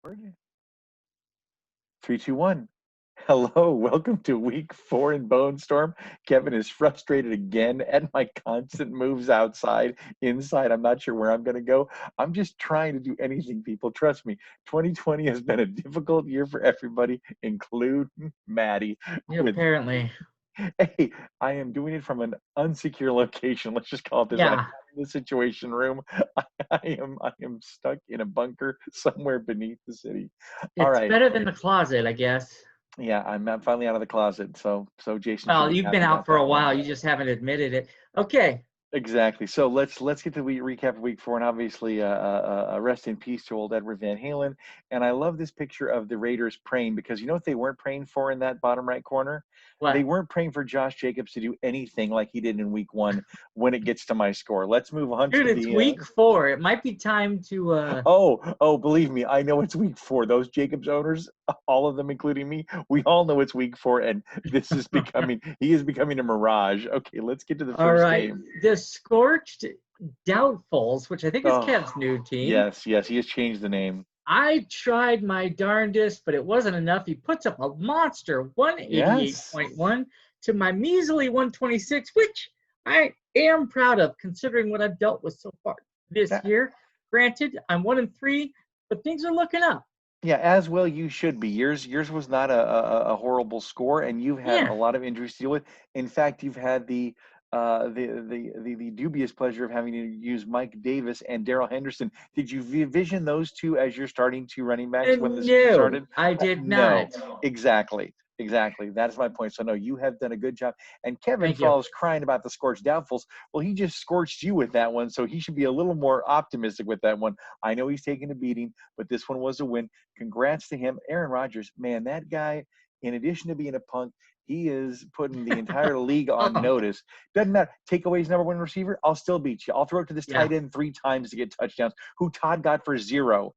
Three, two, one. Hello, welcome to week 4 in BONESTORM. Kevin is frustrated again at my constant moves outside, inside. I'm not sure where I'm going to go. I'm just trying to do anything, people. Trust me, 2020 has been a difficult year for everybody, including Maddie. Yeah, With apparently. Hey, I am doing it from an unsecure location. Let's just call it this. I'm Yeah, in the situation room. I am stuck in a bunker somewhere beneath the city. All it's right. better than the closet, I guess. Yeah, I'm finally out of the closet, so Jason should Well, be you've been happy out about for a that one. while. You just haven't admitted it. Okay. Exactly. So let's get to the recap of week 4, and obviously, rest in peace to old Edward Van Halen. And I love this picture of the Raiders praying, because you know what they weren't praying for in that bottom right corner? They What? weren't praying for Josh Jacobs to do anything like he did in week 1 when it gets to my score. Let's move on Dude, to it's the week 4. It might be time to oh, believe me, I know it's week 4. Those Jacobs owners, all of them, including me, we all know it's week 4, and this is becoming, he is becoming a mirage. Okay, let's get to the all first right. game. The Scorched Doubtfuls, which I think is Kev's Oh, new team. yes, yes, he has changed the name. I tried my darndest, but it wasn't enough. He puts up a monster Yes. 188.1 to my measly 126, which I am proud of considering what I've dealt with so far this Yeah, year. Granted, I'm 1-3, but things are looking up. yeah, as well you should be. Yours was not a horrible score, and you've had Yeah. a lot of injuries to deal with. In fact, you've had the dubious pleasure of having to use Mike Davis and Daryl Henderson. Did you vision those two as your starting two running backs when the season No, started? I did No, not. exactly. Exactly. That is my point. So no, you have done a good job. And Kevin, Thank for you. all his crying about the scorched doubtfuls, well, he just scorched you with that one. So he should be a little more optimistic with that one. I know he's taking a beating, but this one was a win. Congrats to him. Aaron Rodgers, man, that guy, in addition to being a punk, he is putting the entire league on Oh, notice. Doesn't matter. Take away his number one receiver, I'll still beat you. I'll throw it to this yeah, tight end 3 times to get touchdowns, who Todd got for $0,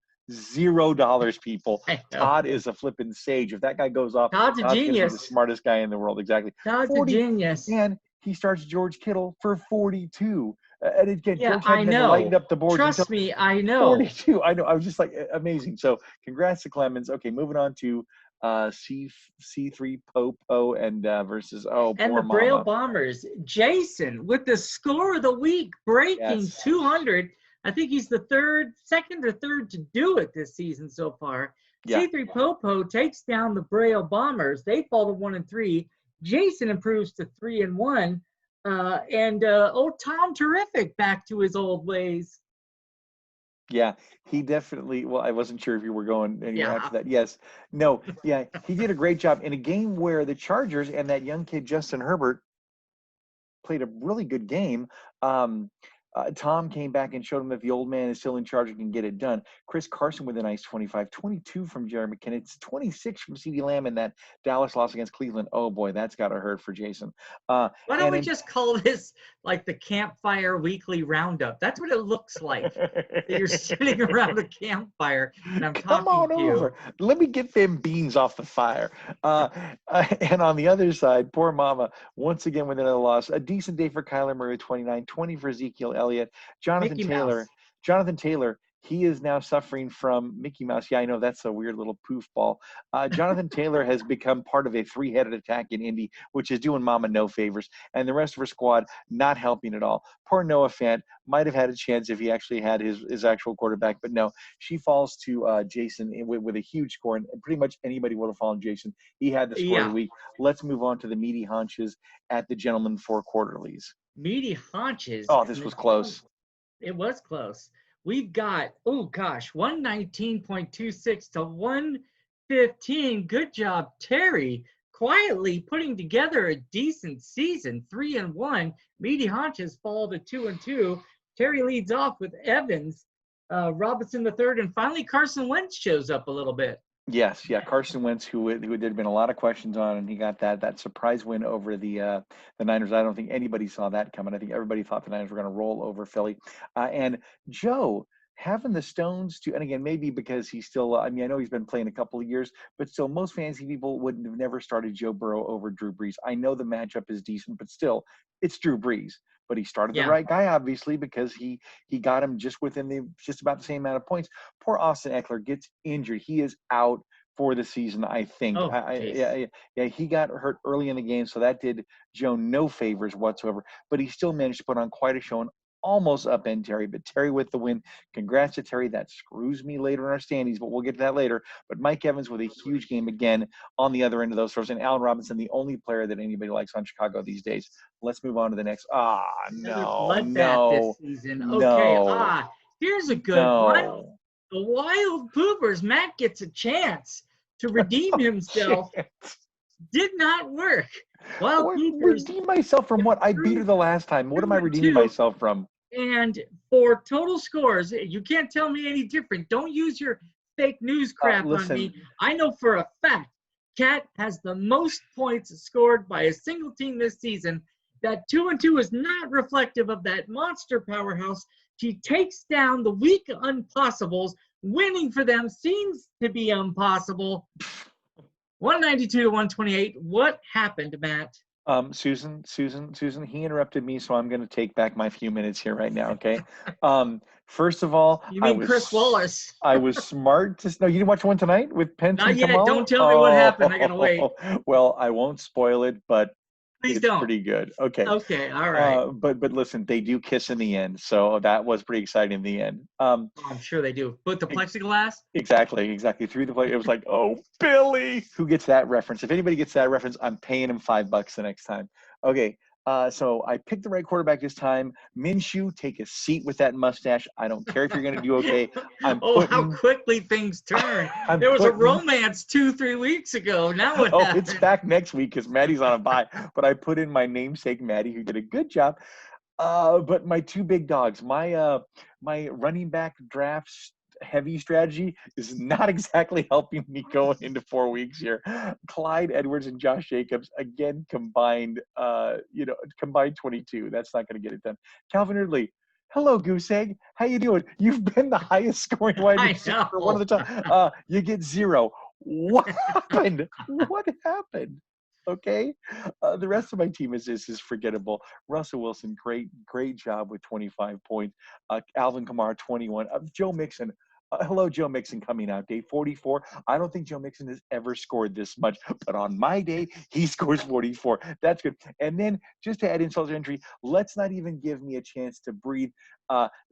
people. I know. Todd is a flipping sage. If that guy goes off, Todd's a Todd's going to be the genius. smartest guy in the world. Exactly. Todd's a 40, genius. and he starts George Kittle for 42. And again, Yeah, George I hadn't been lighting know. up the boards until Trust me, I know. 42. I know. I was just like amazing. So congrats to Clemens. Okay, moving on to C3 Popo and versus, oh, And poor the Braille mama. Bombers, Jason, with the score of the week, breaking Yes. 200. I think he's the second or third to do it this season so far. Yeah. C3 Popo takes down the Braille Bombers. They fall to 1-3. Jason improves to 3-1. And old Tom Terrific back to his old ways. Yeah, he definitely. Well, I wasn't sure if you were going anywhere Yeah. after that. Yes. No. Yeah, he did a great job in a game where the Chargers and that young kid Justin Herbert played a really good game. Um, Tom came back and showed him that the old man is still in charge and can get it done. Chris Carson with a nice 25, 22 from Jerry McKinnon. It's 26 from CeeDee Lamb in that Dallas loss against Cleveland. Oh boy, that's got to hurt for Jason. Why don't And we in, just call this like the campfire weekly roundup? That's what it looks like. You're sitting around a campfire and I'm come talking on to you. over. Let me get them beans off the fire. And on the other side, poor mama, once again with another loss. A decent day for Kyler Murray, 29, 20 for Ezekiel Elliott. Jonathan Mickey Taylor. Mouse. Jonathan Taylor, he is now suffering from Mickey Mouse. Yeah, I know that's a weird little poof ball. Jonathan Taylor has become part of a three-headed attack in Indy, which is doing mama no favors. And the rest of her squad not helping at all. Poor Noah Fant might have had a chance if he actually had his actual quarterback, but no, she falls to Jason with a huge score, and pretty much anybody would have fallen Jason. He had the score of the Yeah. week. Let's move on to the meaty haunches at the Gentleman Four Quarterlies. Meaty haunches. Oh, And this the was close. it was close. We've got, oh gosh, 119.26 to 115. Good job, Terry. Quietly putting together a decent season, 3-1. Meaty Haunches fall to 2-2. Terry leads off with Evans, Robinson the third, and finally Carson Wentz shows up a little bit. Yes, yeah, Carson Wentz, who there'd been a lot of questions on, and he got that surprise win over the Niners. I don't think anybody saw that coming. I think everybody thought the Niners were going to roll over Philly. And Joe having the stones to, and again, maybe because he's still, I mean, I know he's been playing a couple of years, but still, most fantasy people wouldn't have never started Joe Burrow over Drew Brees. I know the matchup is decent, but still, it's Drew Brees. but he started the Yeah. right guy, obviously, because he got him just about the same amount of points. Poor Austin Eckler gets injured. He is out for the season, I think. Oh, jeez. Yeah, he got hurt early in the game, so that did Joe no favors whatsoever. But he still managed to put on quite a show and almost upend Terry. But Terry with the win. Congrats to Terry. That screws me later in our standings, but we'll get to that later. But Mike Evans with a huge game again on the other end of those throws, and Allen Robinson, the only player that anybody likes on Chicago these days. Let's move on to the next. Another No, bloodbath this no, season. Okay. no, Here's a good one. no. The Wild Poopers. Matt gets a chance to redeem himself. Shit. Did not work. Wild What, Poopers redeem myself from what? I beat her the last time. What am I redeeming 2-2. myself from? And for total scores, you can't tell me any different. Don't use your fake news crap on Listen. me. I know for a fact Cat has the most points scored by a single team this season. That 2-2 is not reflective of that monster powerhouse. She takes down the weak impossibles. Winning for them seems to be impossible. 192-128. What happened, Matt? Susan, he interrupted me, so I'm going to take back my few minutes here right now, okay? First of all, You mean Chris Wallace? I was smart to no, you didn't watch one tonight with Pence Not and yet. Kamala? Don't tell me what happened. I gotta wait. Well, I won't spoil it, but Please it's don't. pretty good. Okay. Okay, all right. But listen, they do kiss in the end, so that was pretty exciting in the end. I'm sure they do. But the plexiglass? Exactly. Through the play, it was like, oh, Billy. Who gets that reference? If anybody gets that reference, I'm paying him $5 the next time. Okay. So I picked the right quarterback this time. Minshew, take a seat with that mustache. I don't care if you're going to do okay. How quickly things turn. There was a romance 2-3 weeks ago. Now what happened? It's back next week because Maddie's on a bye. But I put in my namesake, Maddie, who did a good job. But my two big dogs, my running back drafts heavy strategy is not exactly helping me going into 4 weeks here. Clyde Edwards and Josh Jacobs again combined 22. That's not going to get it done. Calvin Ridley, hello goose egg, how you doing? You've been the highest scoring wide receiver for one of the time. You get 0. What happened? Okay, the rest of my team is forgettable. Russell Wilson, great job with 25 points. Alvin Kamara, 21. Joe Mixon. Hello, Joe Mixon coming out. Day 44. I don't think Joe Mixon has ever scored this much, but on my day, he scores 44. That's good. And then just to add insult to injury, let's not even give me a chance to breathe.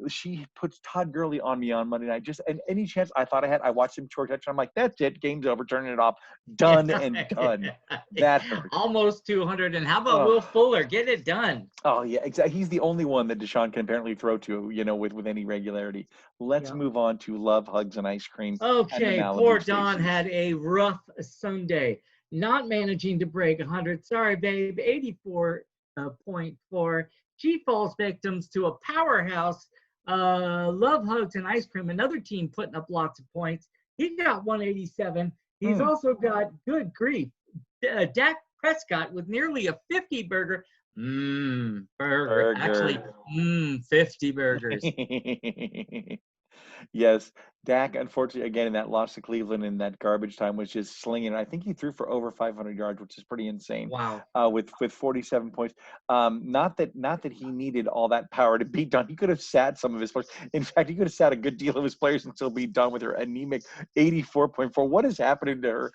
She puts Todd Gurley on me on Monday night. And any chance I thought I had, I watched him short touch. I'm like, that's it. Game's over. Turning it off. Done and done. That hurt. Almost 200. And how about Will Fuller? Get it done. Oh, yeah, exactly. He's the only one that Deshaun can apparently throw to, with any regularity. Let's move on to love, hugs, and ice cream. Okay, poor Don had a rough Sunday. Not managing to break 100. Sorry, babe. 84.4. She falls victims to a powerhouse. Love, hugs, and ice cream. Another team putting up lots of points. He got 187. He's also got, good grief, Dak Prescott with nearly a 50 burger. Burger. Actually, 50 burgers. Yes, Dak, unfortunately, again, in that loss to Cleveland in that garbage time was just slinging. I think he threw for over 500 yards, which is pretty insane. Wow. With 47 points. Not that he needed all that power to beat Dunn. He could have sat some of his players. In fact, he could have sat a good deal of his players and still beat Dunn with her anemic 84.4. What is happening to her?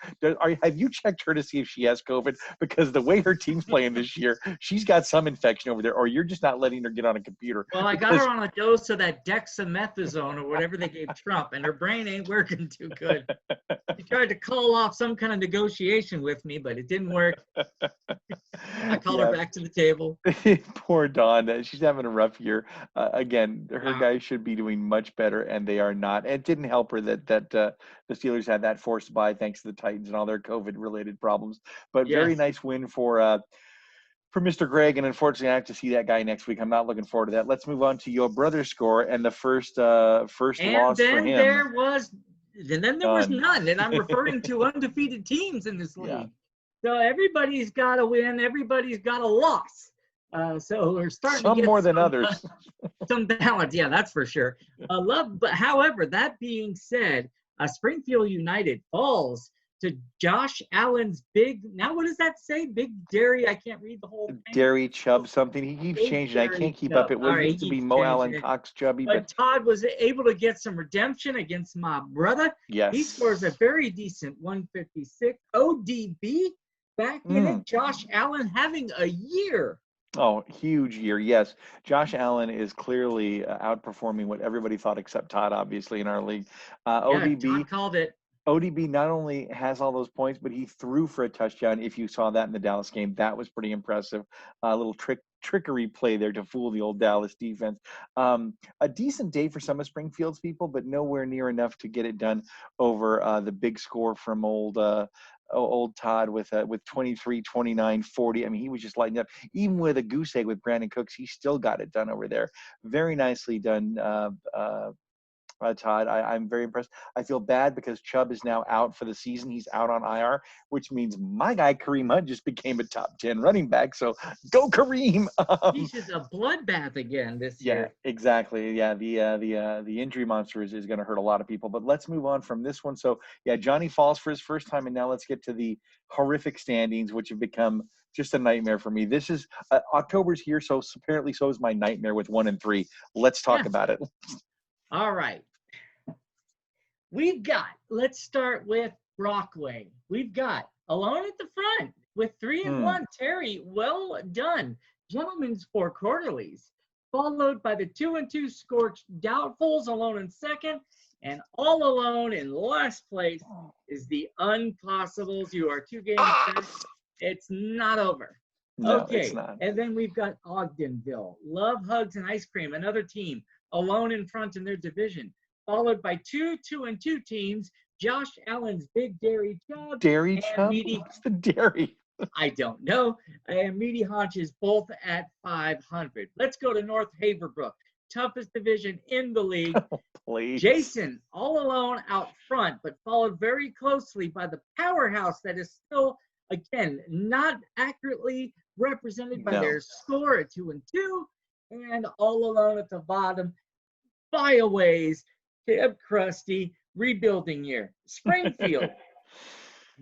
Have you checked her to see if she has COVID? Because the way her team's playing this year, she's got some infection over there, or you're just not letting her get on a computer. Well, I got her on a dose of that dexamethasone or whatever they gave Trump, and her brain ain't working too good. She tried to call off some kind of negotiation with me, but it didn't work. I called her back to the table. Poor Dawn. She's having a rough year. Again, her guys should be doing much better, and they are not. It didn't help her that the Steelers had that forced bye thanks to the Titans and all their COVID-related problems. But very nice win for Mr. Greg, and unfortunately, I have to see that guy next week. I'm not looking forward to that. Let's move on to your brother's score and the first loss for him. There was none, and I'm referring to undefeated teams in this league. Yeah. So everybody's got a win, everybody's got a loss. So we're starting some to get more than others. Some balance, yeah, that's for sure. But however, that being said, Springfield United falls to Josh Allen's big, now what does that say? Big Dairy, I can't read the whole thing. Dairy Chubb something. He keeps Big changing. I Dairy can't keep Chubb. up. It All was right, used to he be keeps Mo changing Allen it. Cox Chubby, But but Todd was able to get some redemption against my brother. He yes. scores a very decent 156. ODB back in it. Josh Allen having a year. Oh, huge year. Yes. Josh Allen is clearly outperforming what everybody thought except Todd, obviously, in our league. Yeah, ODB. Todd called it. ODB not only has all those points, but he threw for a touchdown. If you saw that in the Dallas game, that was pretty impressive. A little trickery play there to fool the old Dallas defense. A decent day for some of Springfield's people, but nowhere near enough to get it done over the big score from old Todd with 23, 29, 40. I mean, he was just lighting up. Even with a goose egg with Brandon Cooks, he still got it done over there. Very nicely done, Todd. I'm very impressed. I feel bad because Chubb is now out for the season. He's out on IR, which means my guy Kareem Hunt just became a top 10 running back. So go Kareem. He's just a bloodbath again this year. Yeah, exactly. Yeah, the injury monster is going to hurt a lot of people. But let's move on from this one. So yeah, Johnny falls for his first time, and now let's get to the horrific standings, which have become just a nightmare for me. This is October's here, so apparently so is my nightmare with 1 and 3. Let's talk about it. All right. Let's start with Brockway. We've got alone at the front with 3 and 1. Terry, well done. Gentlemen's 4 quarterlies, followed by the 2 and 2 Scorched Doubtfuls, alone in second. And all alone in last place is the Unpossibles. You are 2 games back. It's not over. No, okay. It's not. And then we've got Ogdenville, Love, Hugs, and Ice Cream, another team alone in front in their division, followed by 2 and 2 teams, Josh Allen's Big Dairy Chubb. Dairy Chubb? What's the dairy? I don't know. And Meaty Haunches both at 500. Let's go to North Haverbrook, toughest division in the league. Oh, please. Jason, all alone out front, but followed very closely by the powerhouse that is still, again, not accurately represented by their score at 2 and 2. And all alone at the bottom, by a ways, Camp Krusty, rebuilding year. Springfield,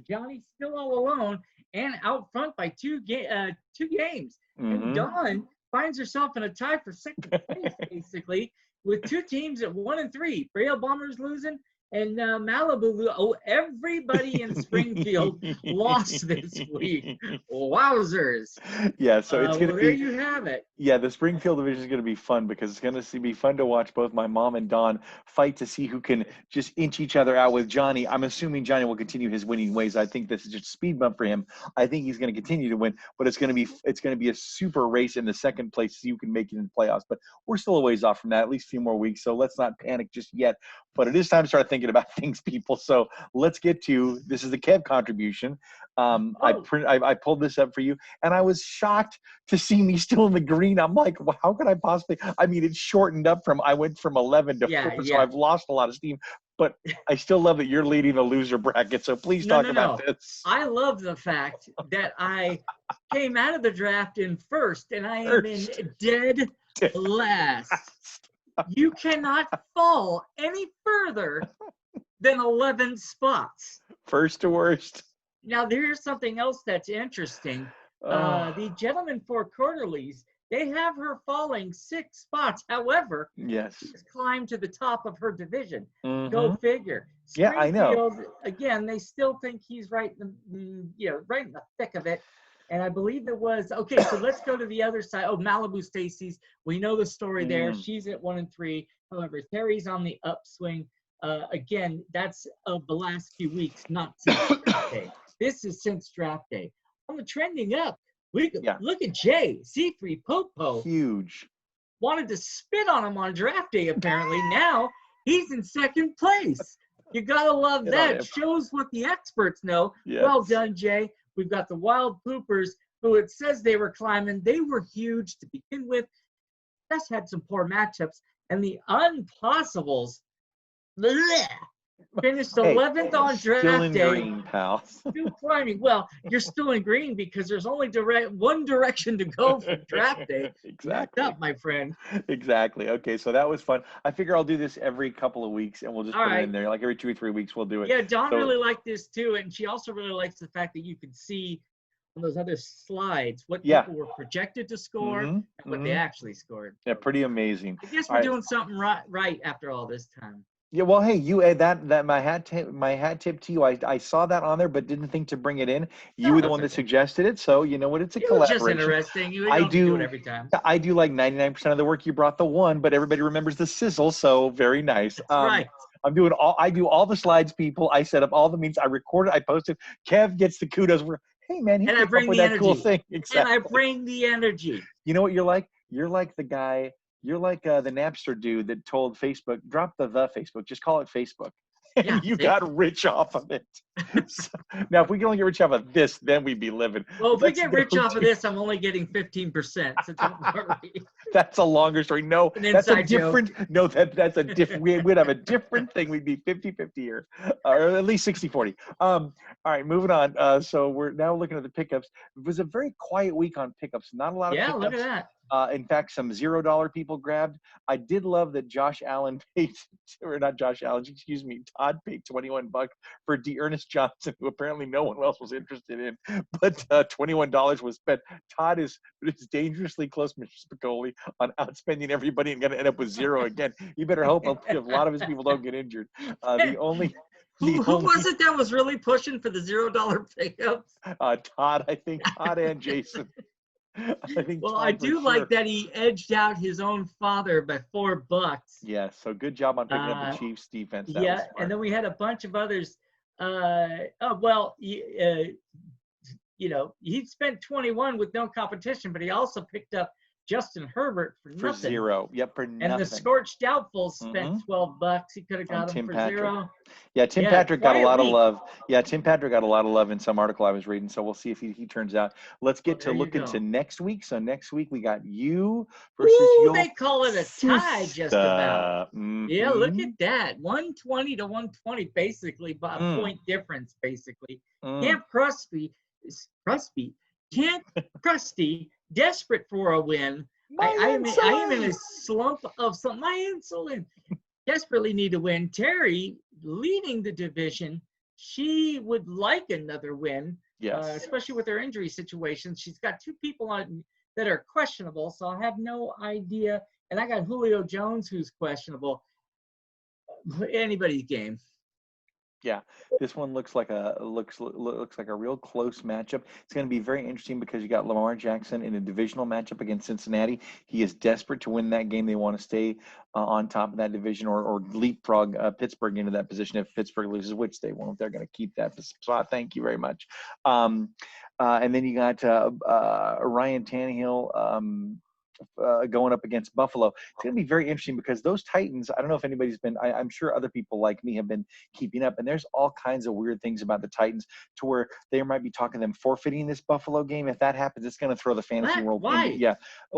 Johnny still all alone and out front by 2 games. And Dawn finds herself in a tie for second place, basically, with 2 teams at 1 and 3. Braille Bombers losing and Malibu. Oh, everybody in Springfield lost this week. Wowzers. Yeah, so it's going to be. There you have it. Yeah, the Springfield division is going to be fun because it's going to be fun to watch both my mom and Dawn fight to see who can just inch each other out with Johnny. I'm assuming Johnny will continue his winning ways. I think this is just a speed bump for him. I think he's going to continue to win, but it's going to be a super race in the second place so you can make it in the playoffs. But we're still a ways off from that, at least a few more weeks. So let's not panic just yet. But it is time to start thinking about things, people. So let's get to this is the Kev contribution. I pulled this up for you, and I was shocked to see me still in the green. I'm like, well, how could I possibly? I mean, it's shortened up I went from 11 to 4, so I've lost a lot of steam. But I still love that you're leading the loser bracket. So please talk about this. I love the fact that I came out of the draft in first, and I am in dead last. You cannot fall any further than 11 spots. First to worst. Now, there's something else that's interesting. The Gentlemen 4 quarterlies, they have her falling 6 spots. However, she's climbed to the top of her division. Go figure. Yeah, I know. Again, they still think he's right in the thick of it. And I believe it was okay. So let's go to the other side. Oh, Malibu Stacy's. We know the story there. She's at 1 and 3. However, Terry's on the upswing. Again, that's of the last few weeks, not since draft day. This is since draft day. On the trending up, look at Jay C3 Popo. Huge. Wanted to spit on him on draft day. Apparently now he's in second place. You gotta love that. Shows what the experts know. Yes. Well done, Jay. We've got the Wild Poopers, who it says they were climbing. They were huge to begin with. Just had some poor matchups. And the Unpossibles, bleh, Finished Hey, 11th on still draft in day. green, pal. Still climbing. Well, you're still in green because there's only one direction to go for draft day. Back Exactly. up, my friend. Exactly. Okay, so that was fun. I figure I'll do this every couple of weeks, and we'll just All put it right. in there. Like every 2 or 3 weeks, we'll do it. Yeah, Dawn So really liked this too, and she also really likes the fact that you could see on those other slides what yeah. people were projected to score Mm-hmm. and what they Mm-hmm. actually scored. Yeah, So pretty amazing. I guess All we're right. doing something right after all this time. Yeah, well, hey, you that my hat tip to you. I saw that on there, but didn't think to bring it in. You No, were the that's one that okay. suggested it, so you know what? It's a It was just collaboration. interesting. You I don't have to do it do every time. I do like 99% of the work. You brought the one, but everybody remembers the sizzle, so very nice. That's right. I do all the slides, people. I set up all the meetings. I record it. I post it. Kev gets the kudos. Hey man, he And I came up bring with the that cool energy. thing. And I Exactly. bring the energy. You know what you're like? You're like the guy. You're like the Napster dude that told Facebook, drop the Facebook, just call it Facebook. Yeah, And you see? got rich off of it. So, now, if we can only get rich off of this, then we'd be living. Well, But if we that's get no rich off of dude. this, I'm only getting 15%. So don't worry. That's a longer story. No, An that's a inside joke. different. No, that's a different. We'd have a different thing. We'd be 50-50 here, or at least 60-40. All right, moving on. So we're now looking at the pickups. It was a very quiet week on pickups. Not a lot of Yeah, pickups. look at that. In fact, some $0 people grabbed. I did love that Josh Allen paid, or not Josh Allen, excuse me, Todd paid $21 for Ernest Johnson, who apparently no one else was interested in. But $21 was spent. Todd is dangerously close, Mr. Spicoli, on outspending everybody and going to end up with zero again. You better hope a lot of his people don't get injured. The only Who was it that was really pushing for the $0 pickups? Todd, I think Todd and Jason. I think Well, Todd I for do sure. like that he edged out his own father by $4. Yeah, so good job on picking up the Chiefs defense. That was Yeah, smart. and then we had a bunch of others. Well, you know, he spent 21 with no competition, but he also picked up Justin Herbert for nothing. Zero. Yep, for nothing. And the Scorched Doubtful spent $12. He could have got him Tim for Patrick. zero. Yeah, Tim Patrick got a lot of week. love. Yeah, Tim Patrick got a lot of love in some article I was reading. So we'll see if he turns out. Let's get to look into next week. So next week we got you versus your they call it a tie just about. Mm-hmm. Yeah, look at that. 120 to 120, basically, by a point difference, basically. Camp Crusty, desperate for a win. I am in a slump of some. My insulin desperately need to win. Terry leading the division. She would like another win, especially with her injury situation. She's got two people on that are questionable, so I have no idea. And I got Julio Jones, who's questionable. Anybody's game. Yeah, this one looks like a real close matchup. It's going to be very interesting because you got Lamar Jackson in a divisional matchup against Cincinnati. He is desperate to win that game. They want to stay on top of that division or leapfrog Pittsburgh into that position if Pittsburgh loses, which they won't. They're going to keep that spot. Thank you very much. And then you got Ryan Tannehill. Going up against Buffalo. It's going to be very interesting because those Titans, I don't know if anybody's been, I'm sure other people like me have been keeping up, and there's all kinds of weird things about the Titans to where they might be talking them forfeiting this Buffalo game. If that happens, it's going to throw the fantasy world. Why?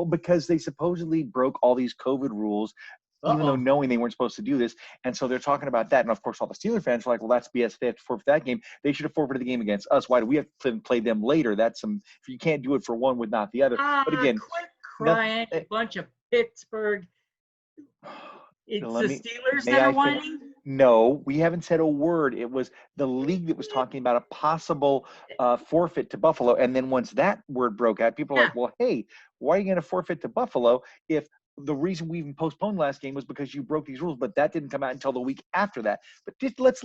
Because they supposedly broke all these COVID rules, even though knowing they weren't supposed to do this. And so they're talking about that. And of course, all the Steeler fans are like, well, that's BS. They have to forfeit that game. They should have forfeited the game against us. Why do we have to play them later? That's if you can't do it for one with not the other. But again, quit crying, a bunch of Pittsburgh. It's the Steelers that are whining? No, we haven't said a word. It was the league that was talking about a possible forfeit to Buffalo. And then once that word broke out, people are like, well, hey, why are you going to forfeit to Buffalo if the reason we even postponed last game was because you broke these rules, but that didn't come out until the week after that. But just let's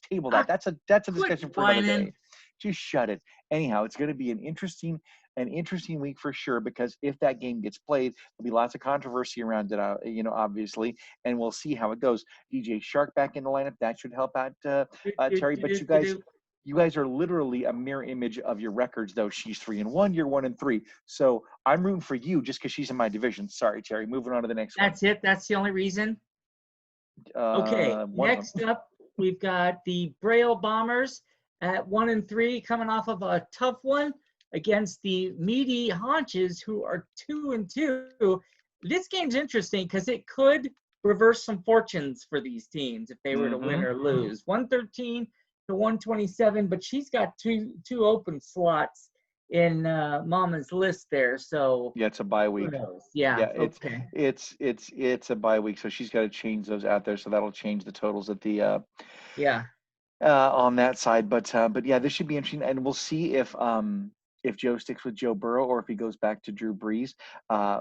table that. That's a discussion for another day. Just shut it. Anyhow, it's going to be an interesting week for sure, because if that game gets played, there'll be lots of controversy around it, obviously, and we'll see how it goes. DJ Shark back in the lineup. That should help out Terry. But you guys are literally a mirror image of your records, though. She's 3-1, you're 1-3. So I'm rooting for you just because she's in my division. Sorry, Terry. Moving on to the next one. That's it. That's the only reason. Okay. Next up, we've got the Braille Bombers at 1-3, coming off of a tough one against the Meaty Haunches, who are 2-2. This game's interesting because it could reverse some fortunes for these teams if they were to win or lose. 113 to 127, but she's got two open slots in Mama's list there. So Yeah, it's a bye who week. knows? Yeah. Yeah, Okay. it's a bye week, so she's got to change those out there. So that'll change the totals at the Yeah. on that side. But yeah, this should be interesting, and we'll see if Joe sticks with Joe Burrow or if he goes back to Drew Brees.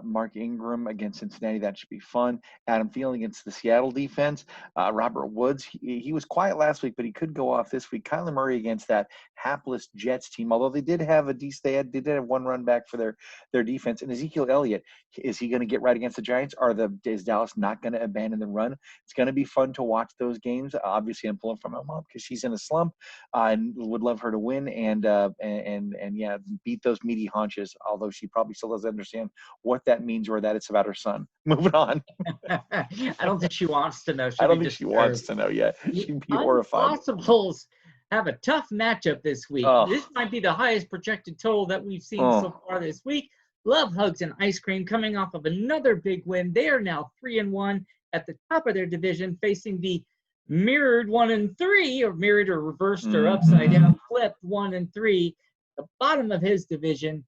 Mark Ingram against Cincinnati, that should be fun. Adam Thielen against the Seattle defense. Robert Woods, he was quiet last week, but he could go off this week. Kyler Murray against that hapless Jets team, although they did have they did have one run back for their defense. And Ezekiel Elliott, is he going to get right against the Giants? Is Dallas not going to abandon the run? It's going to be fun to watch those games. Obviously, I'm pulling from my mom because she's in a slump. I would love her to win and yeah, beat those meaty haunches, although she probably still doesn't understand what that means or that it's about her son. Moving on. I don't think she wants to know. I She'll don't be think she disturbed. wants to know yet. The She'd be horrified. Unpossibles have a tough matchup this week. Oh. This might be the highest projected total that we've seen so far this week. Love Hugs and Ice Cream coming off of another big win. They are now 3-1 at the top of their division, facing the mirrored 1-3, or mirrored or reversed or upside down, flipped 1-3, the bottom of his division.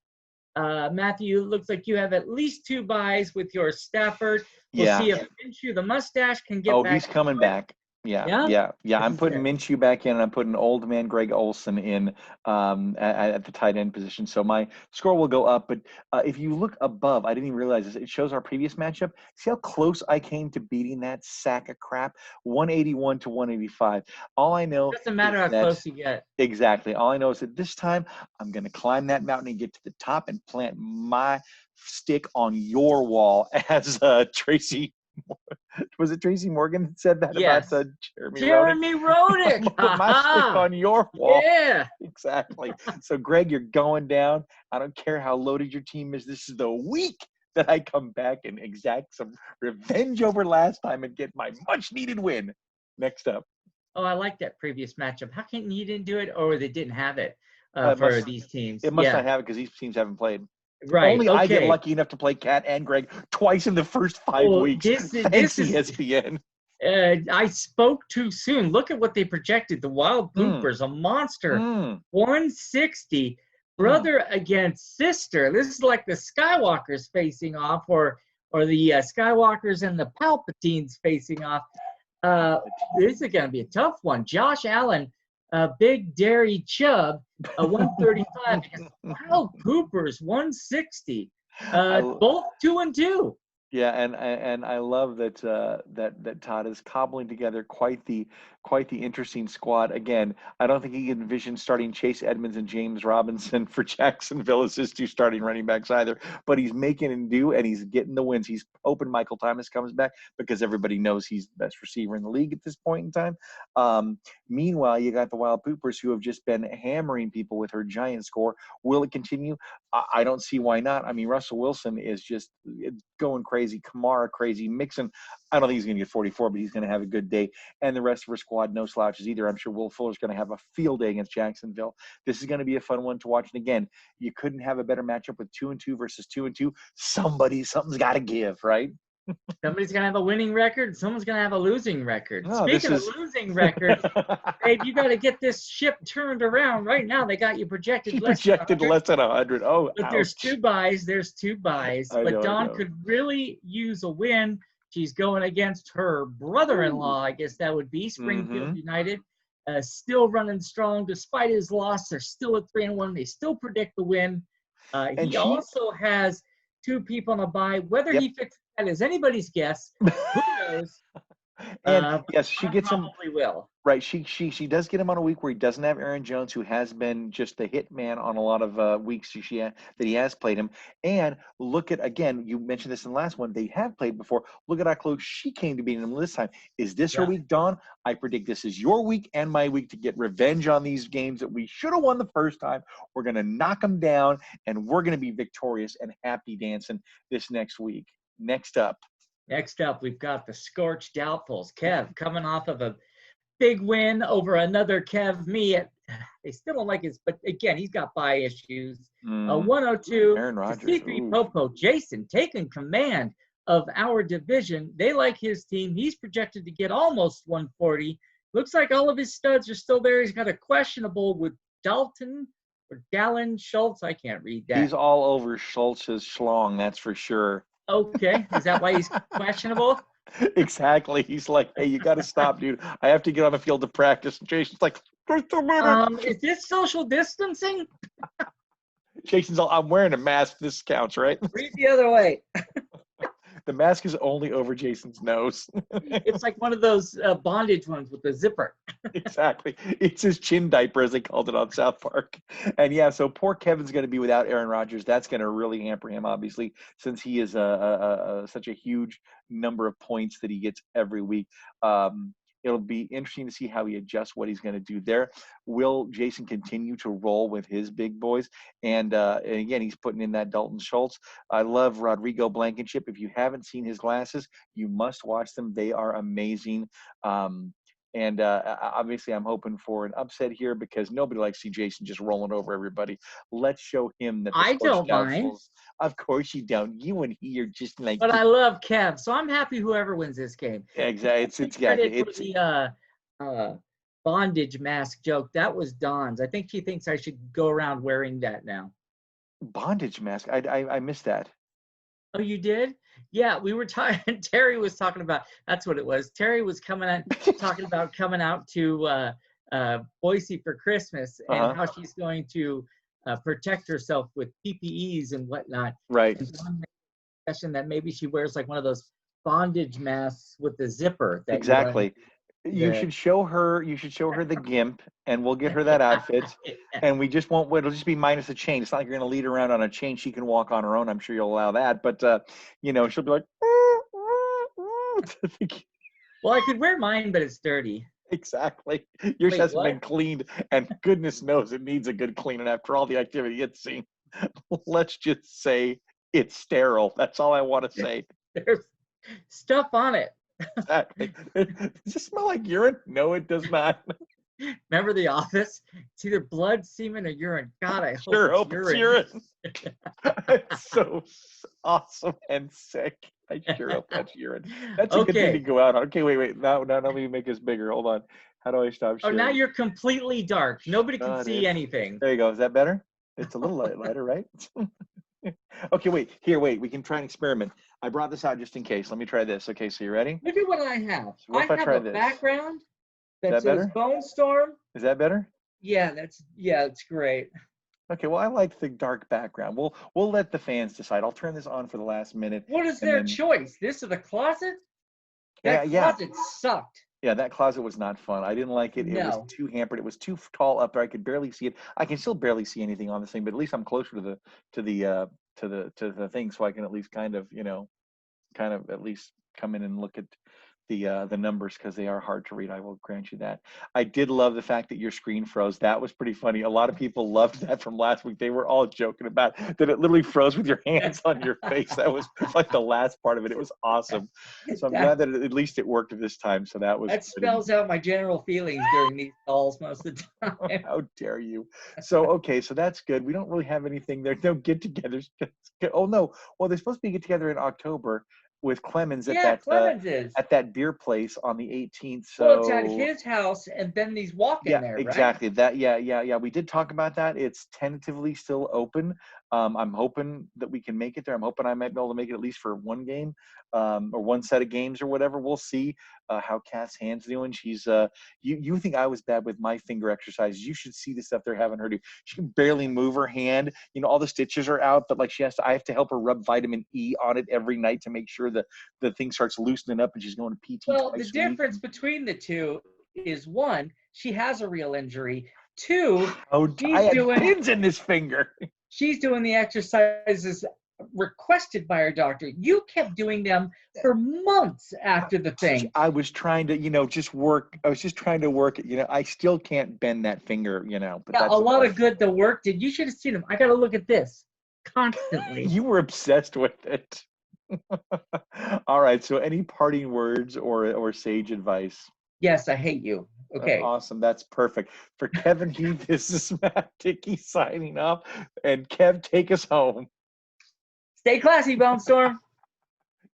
Matthew, it looks like you have at least 2 buys with your Stafford. We'll see if Minshew the mustache can get back. Oh, he's coming back. Yeah. I'm putting Minshew back in, and I'm putting old man Greg Olsen in at the tight end position. So my score will go up. But if you look above, I didn't even realize this. It shows our previous matchup. See how close I came to beating that sack of crap? 181 to 185. All I know doesn't matter how close you get. Exactly. All I know is that this time I'm going to climb that mountain and get to the top and plant my stick on your wall, as Tracy. Was it Tracy Morgan that said that about Jeremy Roenick? Put my stick on your wall. Yeah, exactly. So, Greg, you're going down. I don't care how loaded your team is. This is the week that I come back and exact some revenge over last time and get my much-needed win. Next up. Oh, I like that previous matchup. How come you didn't do it, or they didn't have it for these teams? It must not have it because these teams haven't played. Right. Only I get lucky enough to play Kat and Greg twice in the first 5 weeks. Thanks, ESPN. I spoke too soon. Look at what they projected. The Wild Poopers, a monster. 160. Brother against sister. This is like the Skywalkers facing off, or the Skywalkers and the Palpatines facing off. This is going to be a tough one. Josh Allen, Big Dairy Chubb, 135. Wild Poopers, 160. Both 2-2. Yeah, and I love that that Todd is cobbling together quite the interesting squad. Again, I don't think he can envision starting Chase Edmonds and James Robinson for Jacksonville as his 2 starting running backs either. But he's making him do, and he's getting the wins. He's hoping Michael Thomas comes back because everybody knows he's the best receiver in the league at this point in time. Meanwhile, you got the Wild Poopers who have just been hammering people with her giant score. Will it continue? I don't see why not. I mean, Russell Wilson is just going crazy. Kamara crazy. Mixon, I don't think he's going to get 44, but he's going to have a good day. And the rest of her squad, no slouches either. I'm sure Will Fuller's going to have a field day against Jacksonville. This is going to be a fun one to watch. And again, you couldn't have a better matchup with 2-2 versus 2-2. Something's got to give, right? Somebody's going to have a winning record. Someone's going to have a losing record. Speaking of losing records, Dave, you got to get this ship turned around. Right now, they got you projected less than 100. Oh, but ouch. There's 2 buys. But Dawn could really use a win. She's going against her brother-in-law, I guess that would be, Springfield United. Still running strong. Despite his loss, they're still at 3-1. They still predict the win. He also has 2 people on a buy. Whether he fixes that is anybody's guess. Who knows? And yes, she gets him. Probably will. Right. She does get him on a week where he doesn't have Aaron Jones, who has been just the hit man on a lot of weeks that he has played him. And look at, again, you mentioned this in the last one, they have played before. Look at how close she came to beating him this time. Is this her week, Dawn? I predict this is your week and my week to get revenge on these games that we should have won the first time. We're going to knock them down, and we're going to be victorious and happy dancing this next week. Next up, we've got the Scorched Doubtfuls. Kev coming off of a big win over another Kev. They still don't like his, but again, he's got buy issues. 102. Aaron Rodgers. C3 Popo. Jason taking command of our division. They like his team. He's projected to get almost 140. Looks like all of his studs are still there. He's got a questionable with Dalton or Dallin Schultz. I can't read that. He's all over Schultz's schlong, that's for sure. Okay. Is that why he's questionable? Exactly. He's like, hey, you got to stop, dude. I have to get on the field to practice. And Jason's like, just a minute. Is this social distancing? Jason's all, I'm wearing a mask. This counts, right? Read the other way. The mask is only over Jason's nose. It's like one of those bondage ones with the zipper. Exactly. It's his chin diaper, as they called it on South Park. And yeah, so poor Kevin's going to be without Aaron Rodgers. That's going to really hamper him, obviously, since he is such a huge number of points that he gets every week. It'll be interesting to see how he adjusts what he's going to do there. Will Jason continue to roll with his big boys? And again, he's putting in that Dalton Schultz. I love Rodrigo Blankenship. If you haven't seen his glasses, you must watch them. They are amazing. And obviously, I'm hoping for an upset here because nobody likes to see Jason just rolling over everybody. Let's show him that the I don't mind. Of course you don't. You and he are just like. But I love Kev, so I'm happy whoever wins this game. Yeah, exactly. It's the bondage mask joke. That was Dawn's. I think she thinks I should go around wearing that now. Bondage mask. I missed that. Oh, you did? Yeah, we were talking. Terry was talking about. That's what it was. Terry was talking about coming out to Boise for Christmas and how she's going to protect herself with PPEs and whatnot. Right. And suggestion that maybe she wears like one of those bondage masks with the zipper. Exactly. You should show her the gimp, and we'll get her that outfit. And we just won't. It'll just be minus a chain. It's not like you're going to lead her around on a chain. She can walk on her own. I'm sure you'll allow that. But she'll be like. Well, I could wear mine, but it's dirty. Exactly. Yours hasn't been cleaned, and goodness knows it needs a good cleaning after all the activity it's seen. Let's just say it's sterile. That's all I want to say. There's stuff on it. Exactly. Does it smell like urine? No, it does not. Remember The Office? It's either blood, semen, or urine. God, I hope it's urine. It's so awesome and sick. I sure hope that's urine. That's a good thing to go out on. Okay, wait. Now let me make this bigger. Hold on. How do I stop sharing? Oh, now you're completely dark. Nobody can see anything. There you go. Is that better? It's a little lighter, right? Okay, wait. We can try an experiment. I brought this out just in case. Let me try this. Okay, so you ready? Look at what I have. So I have a background that says BONESTORM. Is that better? Yeah, it's great. Okay, well, I like the dark background. We'll let the fans decide. I'll turn this on for the last minute. What is their choice? This or the closet? That closet sucked. Yeah, that closet was not fun. I didn't like it. It was too hampered. It was too tall up there. I could barely see it. I can still barely see anything on this thing, but at least I'm closer to the thing, so I can at least kind of at least come in and look at the numbers, because they are hard to read. I will grant you that. I did love the fact that your screen froze. That was pretty funny. A lot of people loved that from last week. They were all joking about that it literally froze with your hands on your face. That was like the last part of it. It was awesome. So I'm glad that at least it worked this time. So that spells out my general feelings during these calls most of the time. How dare you? So okay, so that's good. We don't really have anything there. No get-togethers. Oh no. Well, they're supposed to be get together in October with Clemens at that beer place on the 18th. So well, it's at his house, and then these walk in there, right? Exactly. That we did talk about that. It's tentatively still open. I'm hoping that we can make it there. I'm hoping I might be able to make it at least for one game, or one set of games or whatever. We'll see how Kat's hand's doing. She's you think I was bad with my finger exercises. You should see the stuff they're having her do. She can barely move her hand. All the stitches are out, but like I have to help her rub vitamin E on it every night to make sure that the thing starts loosening up, and she's going to PT. Well, the difference between the two is, one, she has a real injury. Two, I had pins in this finger. She's doing the exercises requested by her doctor. You kept doing them for months after the thing. I was trying to, just work. I was just trying to work it. I still can't bend that finger, But yeah, a lot of good the work did. You should have seen them. I got to look at this constantly. You were obsessed with it. All right. So any parting words or sage advice? Yes, I hate you. Okay. That's awesome. That's perfect. For Kevin Heath, this is Matt Dickey signing off. And Kev, take us home. Stay classy, BONESTORM.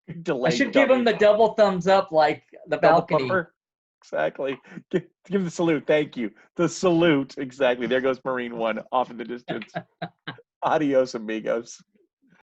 I Delayed should give him coming. the double thumbs up like the Double balcony. pumper. Exactly. Give the salute. Thank you. The salute. Exactly. There goes Marine One off in the distance. Adios, amigos.